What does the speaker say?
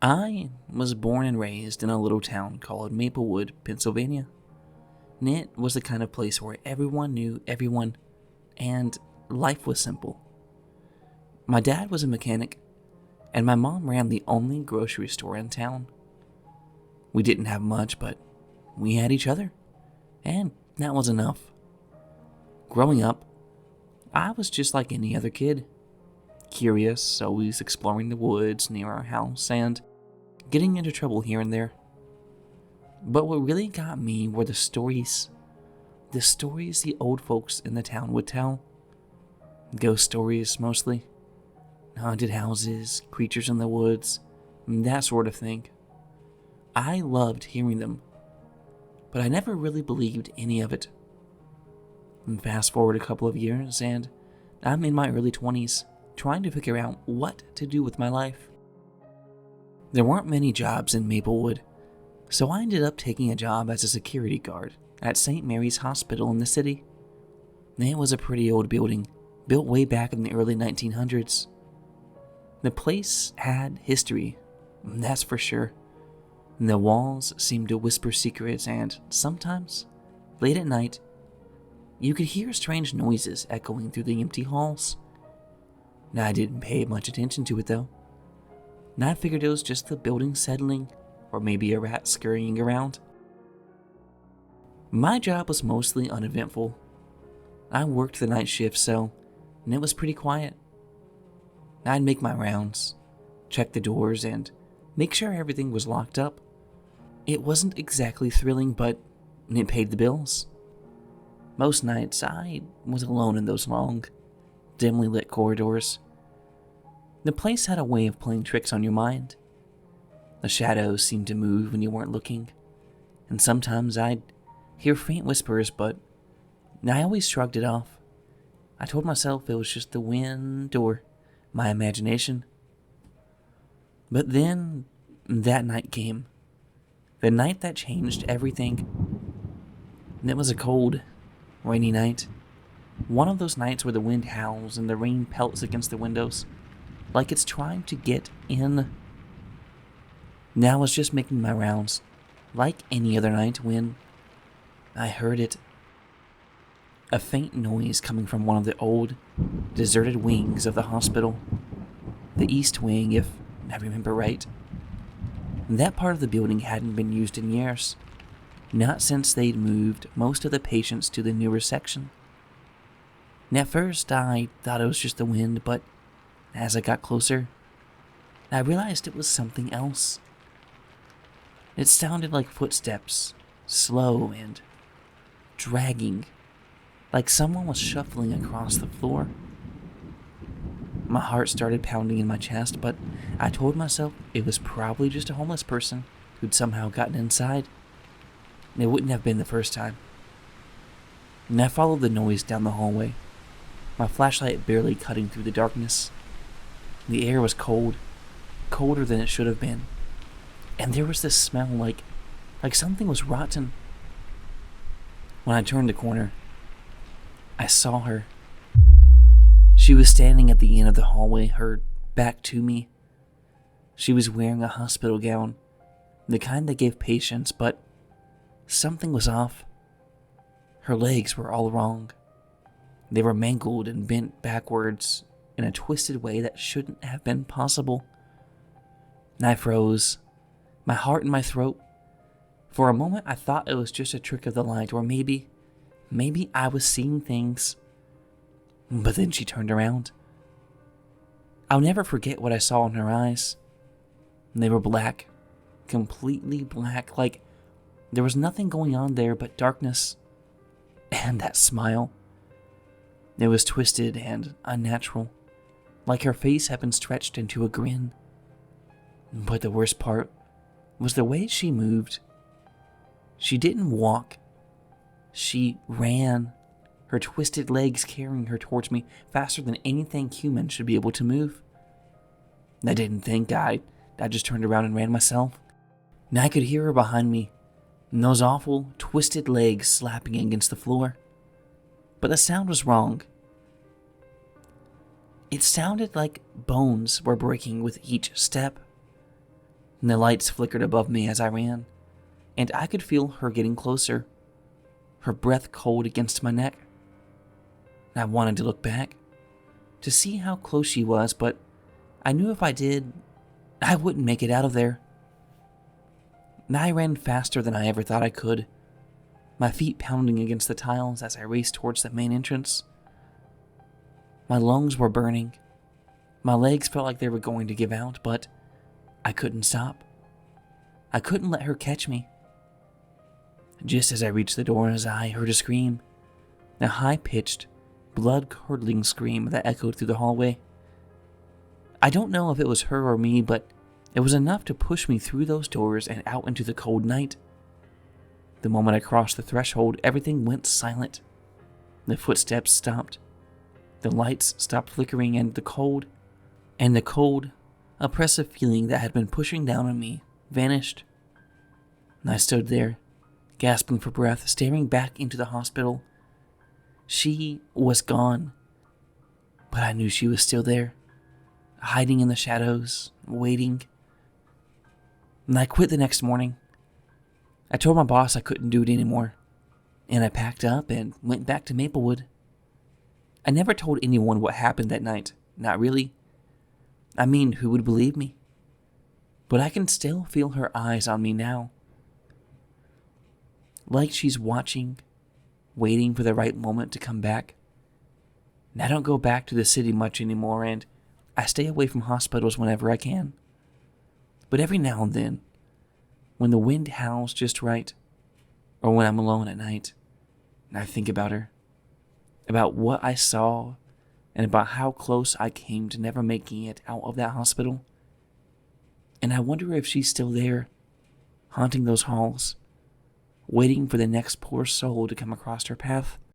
I was born and raised in a little town called Maplewood, Pennsylvania. And it was the kind of place where everyone knew everyone and life was simple. My dad was a mechanic, and my mom ran the only grocery store in town. We didn't have much, but we had each other, and that was enough. Growing up, I was just like any other kid. Curious, always exploring the woods near our house, and getting into trouble here and there. But what really got me were the stories. The stories the old folks in the town would tell. Ghost stories, mostly. Haunted houses, creatures in the woods, that sort of thing. I loved hearing them, but I never really believed any of it. And fast forward a couple of years, and I'm in my early 20s, trying to figure out what to do with my life. There weren't many jobs in Maplewood, so I ended up taking a job as a security guard at St. Mary's Hospital in the city. It was a pretty old building, built way back in the early 1900s. The place had history, that's for sure. The walls seemed to whisper secrets, and sometimes, late at night, you could hear strange noises echoing through the empty halls. I didn't pay much attention to it though. I figured it was just the building settling, or maybe a rat scurrying around. My job was mostly uneventful. I worked the night shift, and it was pretty quiet. I'd make my rounds, check the doors, and make sure everything was locked up. It wasn't exactly thrilling, but it paid the bills. Most nights, I was alone in those long, dimly lit corridors. The place had a way of playing tricks on your mind. The shadows seemed to move when you weren't looking, and sometimes I'd hear faint whispers, but I always shrugged it off. I told myself it was just the wind or my imagination. But then, that night came. The night that changed everything. And it was a cold, rainy night. One of those nights where the wind howls and the rain pelts against the windows, like it's trying to get in. Now I was just making my rounds, like any other night, when I heard it. A faint noise coming from one of the old, deserted wings of the hospital. The east wing, if I remember right. That part of the building hadn't been used in years, not since they'd moved most of the patients to the newer section. And at first, I thought it was just the wind, but as I got closer, I realized it was something else. It sounded like footsteps, slow and dragging, like someone was shuffling across the floor. My heart started pounding in my chest, but I told myself it was probably just a homeless person who'd somehow gotten inside. It wouldn't have been the first time. And I followed the noise down the hallway, my flashlight barely cutting through the darkness. The air was cold, colder than it should have been, and there was this smell like something was rotten. When I turned the corner, I saw her. She was standing at the end of the hallway, her back to me. She was wearing a hospital gown, the kind they gave patients, but something was off. Her legs were all wrong. They were mangled and bent backwards in a twisted way that shouldn't have been possible. I froze, my heart in my throat. For a moment, I thought it was just a trick of the light, or maybe I was seeing things. But then she turned around. I'll never forget what I saw in her eyes. They were black, completely black, like there was nothing going on there but darkness. And that smile. It was twisted and unnatural, like her face had been stretched into a grin. But the worst part was the way she moved. She didn't walk. She ran, her twisted legs carrying her towards me faster than anything human should be able to move. I didn't think. I just turned around and ran myself. And I could hear her behind me, and those awful, twisted legs slapping against the floor. But the sound was wrong. It sounded like bones were breaking with each step. and the lights flickered above me as I ran, and I could feel her getting closer, her breath cold against my neck. I wanted to look back, to see how close she was, but I knew if I did, I wouldn't make it out of there. And I ran faster than I ever thought I could, my feet pounding against the tiles as I raced towards the main entrance. My lungs were burning. My legs felt like they were going to give out, but I couldn't stop. I couldn't let her catch me. Just as I reached the door, I heard a scream, a high-pitched, blood-curdling scream that echoed through the hallway. I don't know if it was her or me, but it was enough to push me through those doors and out into the cold night. The moment I crossed the threshold, everything went silent. The footsteps stopped. The lights stopped flickering, and the cold, oppressive feeling that had been pushing down on me vanished. And I stood there, gasping for breath, staring back into the hospital. She was gone, but I knew she was still there, hiding in the shadows, waiting. And I quit the next morning. I told my boss I couldn't do it anymore, and I packed up and went back to Maplewood. I never told anyone what happened that night, not really. I mean, who would believe me? But I can still feel her eyes on me now. Like she's watching, waiting for the right moment to come back. And I don't go back to the city much anymore, and I stay away from hospitals whenever I can. But every now and then, when the wind howls just right, or when I'm alone at night, and I think about her, about what I saw, and about how close I came to never making it out of that hospital. And I wonder if she's still there, haunting those halls, waiting for the next poor soul to come across her path.